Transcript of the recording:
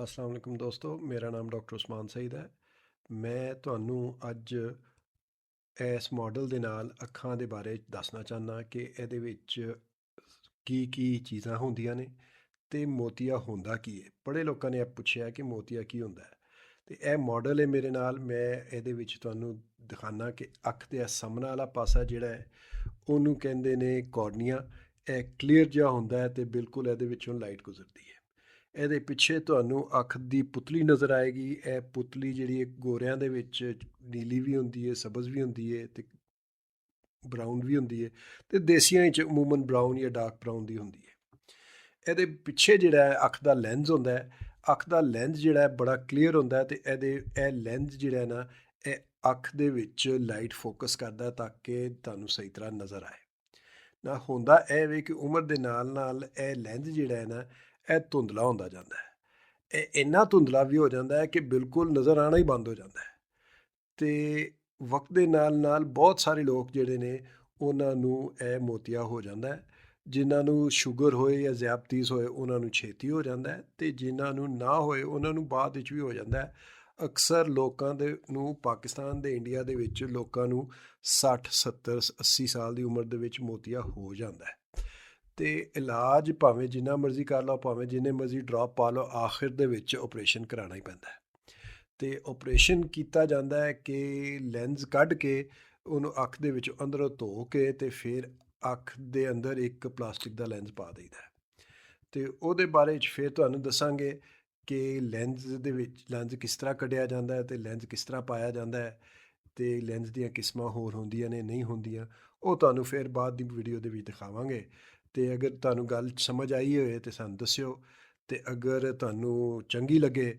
अस्सलाम वालेकुम दोस्तों, मेरा नाम डॉक्टर उस्मान सईद है। ਮੈਂ ਤੁਹਾਨੂੰ ਅੱਜ ਇਸ ਮਾਡਲ ਦੇ ਨਾਲ ਅੱਖਾਂ ਦੇ ਬਾਰੇ ਦੱਸਣਾ ਚਾਹੁੰਦਾ ਕਿ ਇਹਦੇ ਵਿੱਚ ਕੀ ਚੀਜ਼ਾਂ ਹੁੰਦੀਆਂ ਨੇ ਤੇ ਮੋਤੀਆ ਹੁੰਦਾ ਕੀ ਹੈ। ਬੜੇ ਲੋਕਾਂ ਨੇ ਇਹ ਪੁੱਛਿਆ ਕਿ ਮੋਤੀਆ ਕੀ ਹੁੰਦਾ ਹੈ। ਤੇ ਇਹ ਮਾਡਲ ਹੈ ਮੇਰੇ ਨਾਲ। ਮੈਂ ਇਹਦੇ ਵਿੱਚ ਤੁਹਾਨੂੰ ਦਿਖਾਉਣਾ ਕਿ ਅੱਖ ਦੇ ਸਾਹਮਣੇ ਵਾਲਾ ਪਾਸਾ ਜਿਹੜਾ ਹੈ ਉਹਨੂੰ ਕਹਿੰਦੇ ਨੇ ਕੋਰਨੀਆ। ਇਹ ਕਲੀਅਰ ਜਿਹਾ ਹੁੰਦਾ ਹੈ ਤੇ ਬਿਲਕੁਲ ਇਹਦੇ ਵਿੱਚੋਂ ਲਾਈਟ ਗੁਜ਼ਰਦੀ ਹੈ। ਇਹਦੇ ਪਿੱਛੇ ਤੁਹਾਨੂੰ ਅੱਖ ਦੀ ਪੁਤਲੀ ਨਜ਼ਰ ਆਏਗੀ। ਇਹ ਪੁਤਲੀ ਜਿਹੜੀ ਗੋਰਿਆਂ ਦੇ ਵਿੱਚ ਨੀਲੀ ਵੀ ਹੁੰਦੀ ਹੈ, ਸਬਜ਼ ਵੀ ਹੁੰਦੀ ਹੈ ਤੇ ਬਰਾਊਨ ਵੀ ਹੁੰਦੀ ਹੈ, ਤੇ ਦੇਸੀਆਂ ਵਿੱਚ ਅਮੂਮਨ ਬਰਾਊਨ ਜਾਂ ਡਾਰਕ ਬਰਾਊਨ ਦੀ ਹੁੰਦੀ ਹੈ। ਇਹਦੇ ਪਿੱਛੇ ਜਿਹੜਾ ਹੈ ਅੱਖ ਦਾ ਲੈਂਜ਼ ਹੁੰਦਾ ਹੈ। ਅੱਖ ਦਾ ਲੈਂਜ਼ ਜਿਹੜਾ ਹੈ ਬੜਾ ਕਲੀਅਰ ਹੁੰਦਾ ਹੈ ਤੇ ਇਹ ਲੈਂਜ਼ ਜਿਹੜਾ ਹੈ ਨਾ, ਇਹ ਅੱਖ ਦੇ ਵਿੱਚ ਲਾਈਟ ਫੋਕਸ ਕਰਦਾ ਤਾਂ ਕਿ ਤੁਹਾਨੂੰ ਸਹੀ ਤਰ੍ਹਾਂ ਨਜ਼ਰ ਆਏ ਨਾ। ਹੁੰਦਾ ਇਹ ਵੇ ਕਿ ਉਮਰ ਦੇ ਨਾਲ ਨਾਲ ਇਹ ਲੈਂਜ਼ ਜਿਹੜਾ ਹੈ ਨਾ, ਇਹ ਧੁੰਦਲਾ ਹੁੰਦਾ ਜਾਂਦਾ ਹੈ। ਇਹ ਇੰਨਾ ਧੁੰਦਲਾ ਵੀ ਹੋ ਜਾਂਦਾ ਹੈ ਕਿ ਬਿਲਕੁਲ ਨਜ਼ਰ ਆਉਣਾ ਹੀ ਬੰਦ ਹੋ ਜਾਂਦਾ ਹੈ। ਤੇ ਵਕਤ ਦੇ ਨਾਲ ਨਾਲ ਬਹੁਤ ਸਾਰੇ ਲੋਕ ਜਿਹੜੇ ਨੇ ਉਹਨਾਂ ਨੂੰ ਇਹ ਮੋਤੀਆ ਹੋ ਜਾਂਦਾ ਹੈ। ਜਿਨ੍ਹਾਂ ਨੂੰ ਸ਼ੂਗਰ ਹੋਏ ਜਾਂ ਜ਼ਿਆਬਤੀਸ ਹੋਏ ਉਹਨਾਂ ਨੂੰ ਛੇਤੀ ਹੋ ਜਾਂਦਾ ਹੈ, ਤੇ ਜਿਨ੍ਹਾਂ ਨੂੰ ਨਾ ਹੋਏ ਉਹਨਾਂ ਨੂੰ ਬਾਅਦ ਵਿੱਚ ਵੀ ਹੋ ਜਾਂਦਾ ਹੈ। ਅਕਸਰ ਲੋਕਾਂ ਦੇ ਨੂੰ ਪਾਕਿਸਤਾਨ ਦੇ ਇੰਡੀਆ ਦੇ ਵਿੱਚ ਲੋਕਾਂ ਨੂੰ 60 70 80 ਸਾਲ ਦੀ ਉਮਰ ਦੇ ਵਿੱਚ ਮੋਤੀਆ ਹੋ ਜਾਂਦਾ ਹੈ। ਤੇ ਇਲਾਜ ਭਾਵੇਂ ਜਿੰਨਾ ਮਰਜ਼ੀ ਕਰ ਲਓ, ਭਾਵੇਂ ਜਿੰਨੇ ਮਰਜ਼ੀ ਡ੍ਰੌਪ ਪਾ ਲਓ, ਆਖਿਰ ਦੇ ਵਿੱਚ ਆਪਰੇਸ਼ਨ ਕਰਾਉਣਾ ਹੀ ਪੈਂਦਾ ਹੈ। ਤੇ ਆਪਰੇਸ਼ਨ ਕੀਤਾ ਜਾਂਦਾ ਹੈ ਕਿ ਲੈਂਜ਼ ਕੱਢ ਕੇ ਉਹਨੂੰ ਅੱਖ ਦੇ ਵਿੱਚ ਅੰਦਰੋਂ ਧੋ ਕੇ ਤੇ ਫਿਰ ਅੱਖ ਦੇ ਅੰਦਰ ਇੱਕ ਪਲਾਸਟਿਕ ਦਾ ਲੈਂਜ਼ ਪਾ ਦਈਦਾ ਹੈ। ਤੇ ਉਹਦੇ ਬਾਰੇ 'ਚ ਫਿਰ ਤੁਹਾਨੂੰ ਦੱਸਾਂਗੇ ਕਿ ਲੈਂਜ਼ ਦੇ ਵਿੱਚ ਲੈਂਜ਼ ਕਿਸ ਤਰ੍ਹਾਂ ਕੱਢਿਆ ਜਾਂਦਾ ਹੈ ਤੇ ਲੈਂਜ਼ ਕਿਸ ਤਰ੍ਹਾਂ ਪਾਇਆ ਜਾਂਦਾ ਹੈ, ਤੇ ਲੈਂਜ਼ ਦੀਆਂ ਕਿਸਮਾਂ ਹੋਰ ਹੁੰਦੀਆਂ ਨੇ ਨਹੀਂ ਹੁੰਦੀਆਂ, ਉਹ ਤੁਹਾਨੂੰ ਫਿਰ ਬਾਅਦ ਦੀ ਵੀਡੀਓ ਦੇ ਵਿੱਚ ਦਿਖਾਵਾਂਗੇ। ਤੇ ਅਗਰ ਤੁਹਾਨੂੰ ਗੱਲ ਸਮਝ ਆਈ ਹੋਏ ਤੇ ਸਾਨੂੰ ਦੱਸਿਓ, ਤੇ ਅਗਰ ਤੁਹਾਨੂੰ ਚੰਗੀ ਲੱਗੇ